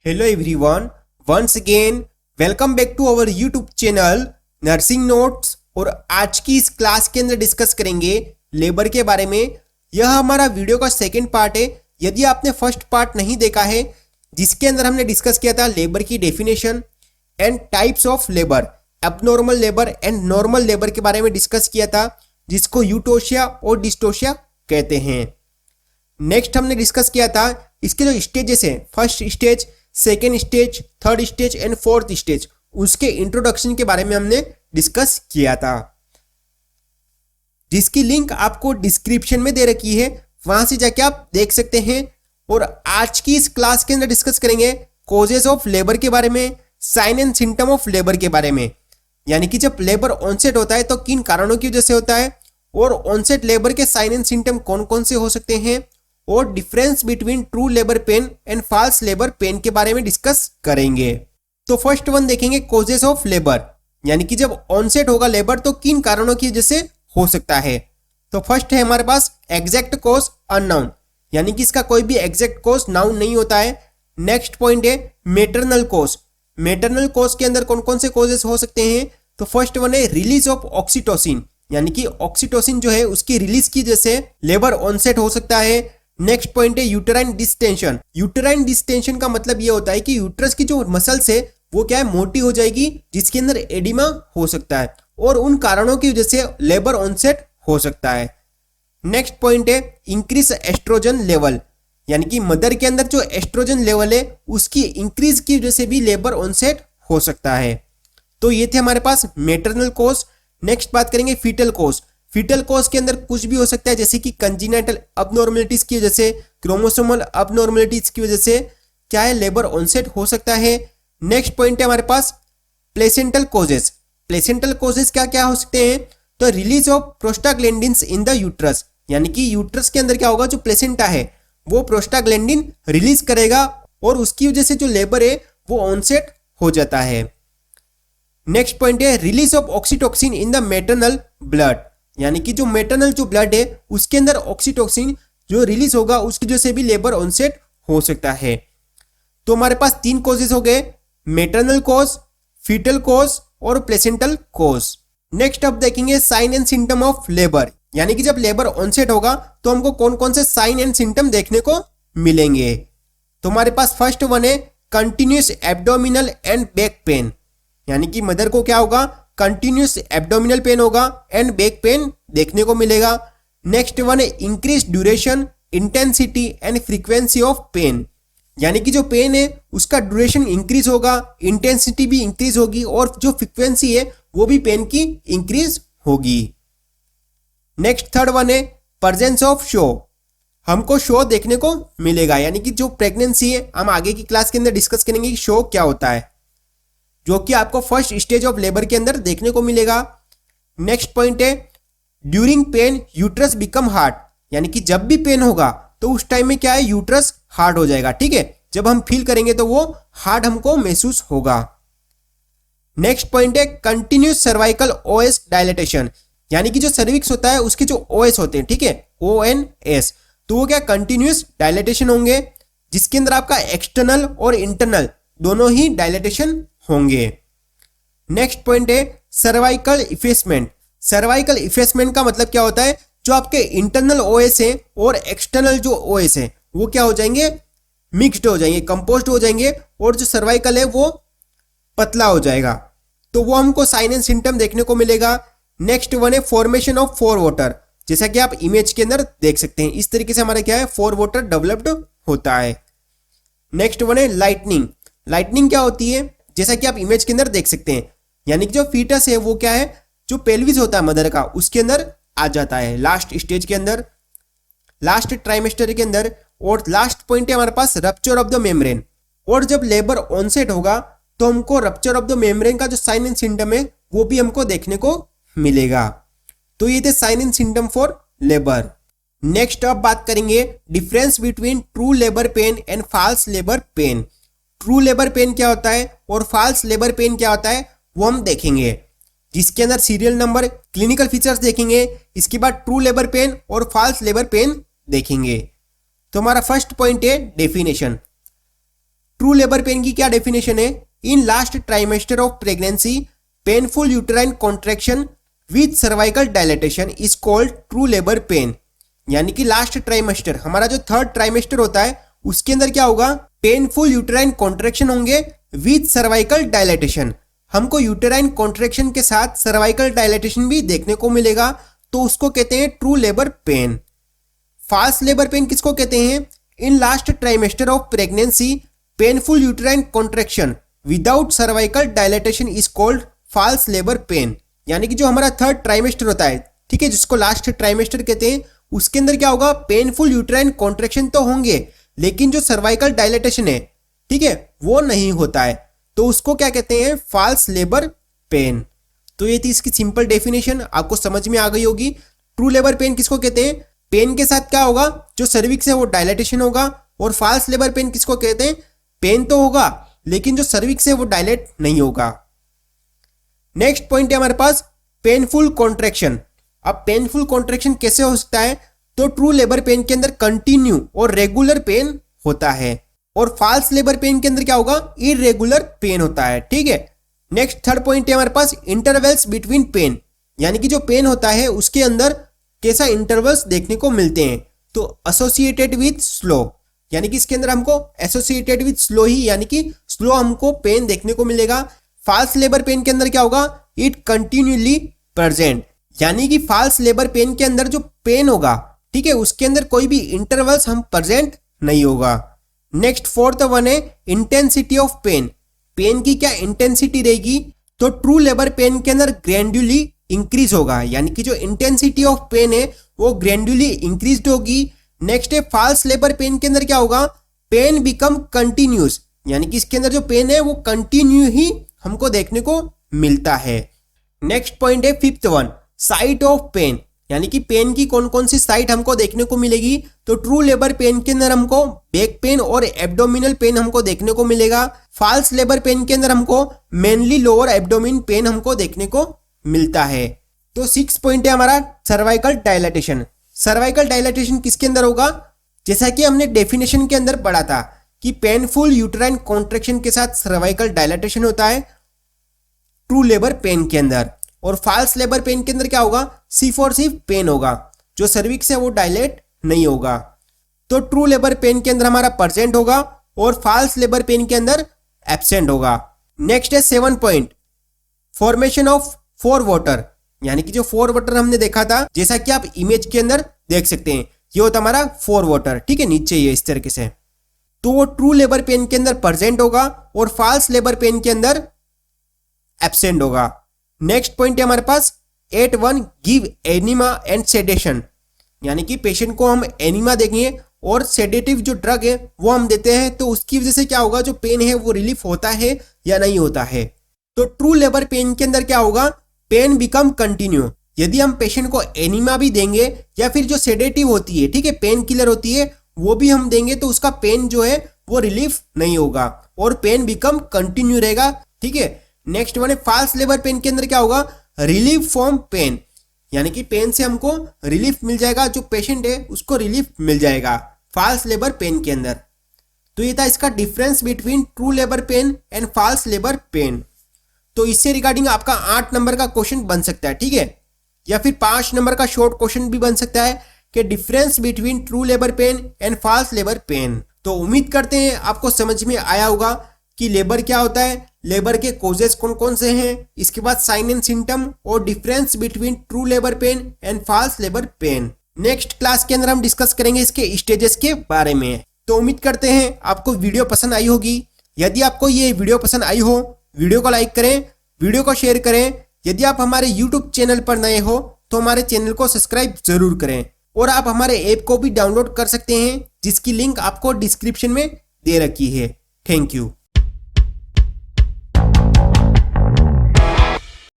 Hello everyone, once again welcome back to our YouTube channel nursing notes. और आज की इस क्लास के अंदर डिस्कस करेंगे लेबर के बारे में। यह हमारा वीडियो का सेकंड पार्ट है। यदि आपने फर्स्ट पार्ट नहीं देखा है जिसके अंदर हमने डिस्कस किया था लेबर की definition and types of labour, abnormal labour and normal labour के बारे में डिस्कस किया था, जिसको यूटोशिया और डिस्टोशिया कहते हैं। नेक्स्ट हमने डिस्कस किया था इसके जो स्टेजेस हैं, first stage, second stage, third stage and fourth stage, उसके इंट्रोडक्शन के बारे में हमने डिस्कस किया था, जिसकी लिंक आपको डिस्क्रिप्शन में दे रखी है, वहां से जाके आप देख सकते हैं। और आज की इस क्लास के अंदर डिस्कस करेंगे कॉजेस ऑफ लेबर के बारे में, sign and symptom of labour के बारे में, यानी कि जब लेबर ऑनसेट होता है तो किन कारणों की वजह से होता है, और ऑनसेट लेबर के साइन एंड सिम्टम कौन कौन से हो सकते हैं, और difference between true labour pain and false labour pain के बारे में डिस्कस करेंगे। तो फर्स्ट वन देखेंगे कॉजेस ऑफ लेबर, यानी कि जब ऑनसेट होगा लेबर तो किन कारणों की वजह से हो सकता है। तो फर्स्ट है हमारे पास एग्जैक्ट कॉज अननाउन, यानी कि इसका कोई भी एग्जैक्ट कॉज नाउन नहीं होता है। नेक्स्ट पॉइंट है मेटरनल कॉज। मेटरनल कॉज के अंदर कौन कौन से कॉजेस हो सकते हैं, तो फर्स्ट वन है रिलीज ऑफ ऑक्सीटोसिन, यानी कि ऑक्सीटोसिन जो है उसकी रिलीज की वजह से लेबर ऑनसेट हो सकता है। नेक्स्ट पॉइंट है यूटेराइन डिस्टेंशन। यूटेराइन डिस्टेंशन का मतलब ये होता है कि यूट्रस की जो मसल्स है वो क्या है, मोटी हो जाएगी, जिसके अंदर एडिमा हो सकता है, और उन कारणों की वजह से लेबर ऑनसेट हो सकता है। नेक्स्ट पॉइंट है इंक्रीज एस्ट्रोजन लेवल, यानी कि मदर के अंदर जो एस्ट्रोजन लेवल है उसकी इंक्रीज की वजह से भी लेबर ऑनसेट हो सकता है। तो ये थे हमारे पास मेटरनल कॉज। नेक्स्ट बात करेंगे फीटल कॉज। फीटल कॉज के अंदर कुछ भी हो सकता है, जैसे कि कंजीनाइटल अबनॉर्मलिटीज की वजह से, क्रोमोसोमल अबनॉर्मलिटीज की वजह से क्या है, लेबर ऑनसेट हो सकता है। नेक्स्ट पॉइंट है हमारे पास प्लेसेंटल कॉजेस। प्लेसेंटल कॉजेस क्या क्या हो सकते हैं, तो release of prostaglandins in the uterus, यानी कि यूट्रस के अंदर क्या होगा, जो प्लेसेंटा है वो प्रोस्टाग्लैंडिन रिलीज करेगा और उसकी वजह से जो लेबर है वो ऑनसेट हो जाता है। नेक्स्ट पॉइंट है release of oxytocin in the maternal blood, यानी कि जो मैटरनल जो ब्लड है उसके अंदर ऑक्सीटोसिन जो रिलीज होगा उसकी वजह से भी लेबर ऑनसेट हो सकता है। तो हमारे पास तीन कॉजेस हो गए, मैटरनल कॉज, फीटल कॉज और प्लेसेंटल कॉज। नेक्स्ट अब देखेंगे sign and symptom of labour, यानी कि जब लेबर ऑनसेट होगा तो हमको कौन कौन से साइन एंड सिम्टम देखने को मिलेंगे। तो हमारे पास फर्स्ट वन है continuous abdominal and back pain, यानी कि मदर को क्या होगा, कंटिन्यूस एब्डोमिनल पेन होगा एंड बैक पेन देखने को मिलेगा। नेक्स्ट वन है increase duration, intensity and frequency of pain, यानी कि जो पेन है उसका ड्यूरेशन इंक्रीज होगा, इंटेंसिटी भी इंक्रीज होगी और जो फ्रीक्वेंसी है वो भी पेन की इंक्रीज होगी। नेक्स्ट थर्ड वन है प्रेजेंस ऑफ शो, हमको शो देखने को मिलेगा, यानी कि जो प्रेगनेंसी है हम आगे की क्लास के अंदर डिस्कस करेंगे कि शो क्या होता है, जो कि आपको फर्स्ट स्टेज ऑफ लेबर के अंदर देखने को मिलेगा। नेक्स्ट पॉइंट है during pain uterus become hard, यानी कि जब भी पेन होगा तो उस टाइम में क्या है, यूट्रस हार्ड हो जाएगा, ठीक है, जब हम फील करेंगे तो वो हार्ड हमको महसूस होगा। नेक्स्ट पॉइंट है कंटिन्यूस सर्वाइकल ओएस डायलेटेशन, यानी कि जो सर्विक्स होता है उसके जो ओएस होते हैं, ठीक है, ONS, तो वो क्या कंटिन्यूस डायलेटेशन होंगे, जिसके अंदर आपका एक्सटर्नल और इंटरनल दोनों ही डायलेटेशन होंगे। नेक्स्ट पॉइंट है सर्वाइकल इफेसमेंट। सर्वाइकल इफेसमेंट का मतलब क्या होता है, जो आपके इंटरनल ओएस है और एक्सटर्नल जो ओएस है वो क्या हो जाएंगे, मिक्स्ड हो जाएंगे, कंपोस्ट हो जाएंगे, और जो सर्वाइकल है वो पतला हो जाएगा, तो वो हमको साइन एंड सिम्टम देखने को मिलेगा। नेक्स्ट वन है फॉर्मेशन ऑफ फोर वाटर, जैसा कि आप इमेज के अंदर देख सकते हैं, इस तरीके से हमारा क्या है, फोर वाटर डेवलप्ड होता है। नेक्स्ट वन है लाइटनिंग। लाइटनिंग क्या होती है, जैसा कि आप इमेज के अंदर देख सकते हैं, यानी कि जो फीटस है वो क्या है, जो पेल्विस होता है मदर का उसके अंदर आ जाता है लास्ट स्टेज के अंदर, लास्ट ट्राइमेस्टर के अंदर। और लास्ट पॉइंट है हमारे पास रप्चर ऑफ द मेम्ब्रेन, और जब लेबर ऑनसेट होगा तो हमको रप्चर ऑफ द मेम्ब्रेन का जो साइन एंड सिम्टम है वो भी हमको देखने को मिलेगा। तो ये थे sign and symptom for labour. Next अब बात करेंगे difference between true labour pain and false labour pain. True labour pain क्या होता है और फॉल्स लेबर पेन क्या होता है वो हम देखेंगे, जिसके अंदर सीरियल नंबर, क्लिनिकल फीचर्स देखेंगे, इसके बाद ट्रू लेबर पेन और फॉल्स लेबर पेन देखेंगे। तो हमारा फर्स्ट पॉइंट है डेफिनेशन। ट्रू लेबर पेन की क्या डेफिनेशन है? इन last trimester of pregnancy painful uterine contraction with cervical dilatation is called true labour pain. यानी कि लास्ट ट्राइमेस्टर, हमारा जो थर्ड ट्राइमेस्टर होता है उसके अंदर क्या होगा? पेनफुल यूटेराइन कॉन्ट्रैक्शन होंगे विद सर्वाइकल डायलेटेशन। हमको यूटेराइन कॉन्ट्रैक्शन के साथ सर्वाइकल डायलेटेशन भी देखने को मिलेगा, तो उसको कहते हैं true labour pain. False labour pain किसको कहते हैं? In last trimester of pregnancy painful uterine contraction without cervical dilatation is called false labour pain. यानी कि जो हमारा थर्ड ट्राइमेस्टर होता है, ठीक है, जिसको लास्ट ट्राइमेस्टर कहते हैं, उसके अंदर क्या होगा? पेनफुल यूटेराइन कॉन्ट्रैक्शन तो होंगे, लेकिन जो सर्वाइकल डायलेटेशन है, ठीक है, वो नहीं होता है, तो उसको क्या कहते हैं? False labour pain. तो ये थी इसकी सिंपल डेफिनेशन, आपको समझ में आ गई होगी। ट्रू लेबर पेन किसको कहते हैं? पेन के साथ क्या होगा? जो सर्विक्स है वो डायलेटेशन होगा। और फॉल्स लेबर पेन किसको कहते हैं? पेन तो होगा, लेकिन जो सर्विक्स है वो डायलेट नहीं होगा। नेक्स्ट पॉइंट है हमारे पास पेनफुल कॉन्ट्रैक्शन। अब पेनफुल कॉन्ट्रैक्शन कैसे हो सकता है? तो ट्रू लेबर पेन के अंदर कंटिन्यू और रेगुलर पेन होता है, और फॉल्स लेबर पेन के अंदर क्या होगा? इरेगुलर पेन होता है, ठीक है। नेक्स्ट थर्ड पॉइंट है हमारे पास इंटरवल्स बिटवीन पेन। यानी कि जो पेन होता है उसके अंदर कैसा इंटरवल्स देखने को मिलते हैं? तो एसोसिएटेड विद स्लो, यानी कि इसके अंदर हमको एसोसिएटेड विद स्लो ही, यानी कि स्लो हमको पेन देखने को मिलेगा। फॉल्स लेबर पेन के अंदर क्या होगा? इट कंटिन्यूली प्रेजेंट, यानी कि फॉल्स लेबर पेन के अंदर जो पेन होगा, ठीक है, उसके अंदर कोई भी इंटरवल्स हम प्रेजेंट नहीं होगा। नेक्स्ट फोर्थ वन है इंटेंसिटी ऑफ पेन। पेन की क्या इंटेंसिटी रहेगी? तो ट्रू लेबर पेन के अंदर ग्रेजुअली इंक्रीज होगा, यानी कि जो इंटेंसिटी ऑफ पेन है वो ग्रेजुअली इंक्रीज होगी। नेक्स्ट है फॉल्स लेबर पेन के अंदर क्या होगा? पेन बिकम कंटिन्यूस, यानी कि इसके अंदर जो पेन है वो कंटिन्यू ही हमको देखने को मिलता है। नेक्स्ट पॉइंट है fifth one, site of pain. यानी कि पेन की कौन कौन सी साइट हमको देखने को मिलेगी? तो ट्रू लेबर पेन के अंदर हमको बैक पेन और एब्डोमिनल पेन हमको देखने को मिलेगा। फॉल्स लेबर पेन के अंदर हमको मेनली लोअर एब्डोमिन पेन हमको देखने को मिलता है। तो 6 पॉइंट है हमारा सर्वाइकल डायलेटेशन। सर्वाइकल डायलेटेशन किसके अंदर होगा? जैसा कि हमने डेफिनेशन के अंदर पढ़ा था कि पेनफुल यूटेराइन कॉन्ट्रैक्शन के साथ सर्वाइकल डायलेटेशन होता है ट्रू लेबर पेन के अंदर। और फॉल्स लेबर पेन के अंदर क्या होगा? सिर्फ और सिर्फ पेन होगा, जो सर्विक्स है वो डायलेट नहीं होगा। तो ट्रू लेबर पेन के अंदर हमारा प्रेजेंट होगा और फॉल्स लेबर पेन के अंदर एब्सेंट होगा। नेक्स्ट है 7 point, formation of four water. यानी कि जो फोर वाटर हमने देखा था, जैसा कि आप इमेज के अंदर देख सकते हैं, ये होता हमारा फोर वाटर, ठीक है, नीचे ये इस तरीके से। तो वो ट्रू लेबर पेन के अंदर प्रेजेंट होगा और फॉल्स लेबर पेन के अंदर एब्सेंट होगा। नेक्स्ट पॉइंट है हमारे पास 8.1 गिव एनिमा एंड सेडेशन। यानी कि पेशेंट को हम एनिमा देंगे और सेडेटिव जो ड्रग है वो हम देते हैं, तो उसकी वजह से क्या होगा? जो पेन है वो रिलीफ होता है या नहीं होता है। तो ट्रू लेबर पेन के अंदर क्या होगा? Pain become continue. यदि हम पेशेंट को एनिमा भी देंगे या फिर जो सेडेटिव होती है, ठीक है, पेन किलर होती है, वो भी हम देंगे, तो उसका पेन जो है वो रिलीफ नहीं होगा और पेन बिकम कंटिन्यू रहेगा, ठीक है। नेक्स्ट वन है फॉल्स लेबर पेन के अंदर क्या होगा? Relief from pain. यानी कि पेन से हमको रिलीफ मिल जाएगा, जो पेशेंट है उसको रिलीफ मिल जाएगा फॉल्स लेबर पेन के अंदर। तो ये था इसका difference between true labour pain and false labour pain. तो इससे रिगार्डिंग आपका 8 नंबर का क्वेश्चन बन सकता है, ठीक है, या फिर 5 नंबर का शॉर्ट क्वेश्चन भी बन सकता है कि difference between true labour pain and false labour pain. तो उम्मीद करते हैं आपको समझ में आया होगा कि लेबर क्या होता है, लेबर के कॉजेस कौन कौन से हैं, इसके बाद साइन एंड सिम्टम और difference between true labour pain and false labour pain. Next class के अंदर हम डिस्कस करेंगे इसके स्टेजेस के बारे में। तो उम्मीद करते हैं आपको वीडियो पसंद आई होगी। यदि आपको ये वीडियो पसंद आई हो, वीडियो को लाइक करें, वीडियो को शेयर करें। यदि आप हमारे YouTube चैनल पर नए हो तो हमारे चैनल को सब्सक्राइब जरूर करें, और आप हमारे ऐप को भी डाउनलोड कर सकते हैं, जिसकी लिंक आपको डिस्क्रिप्शन में दे रखी है। Thank you.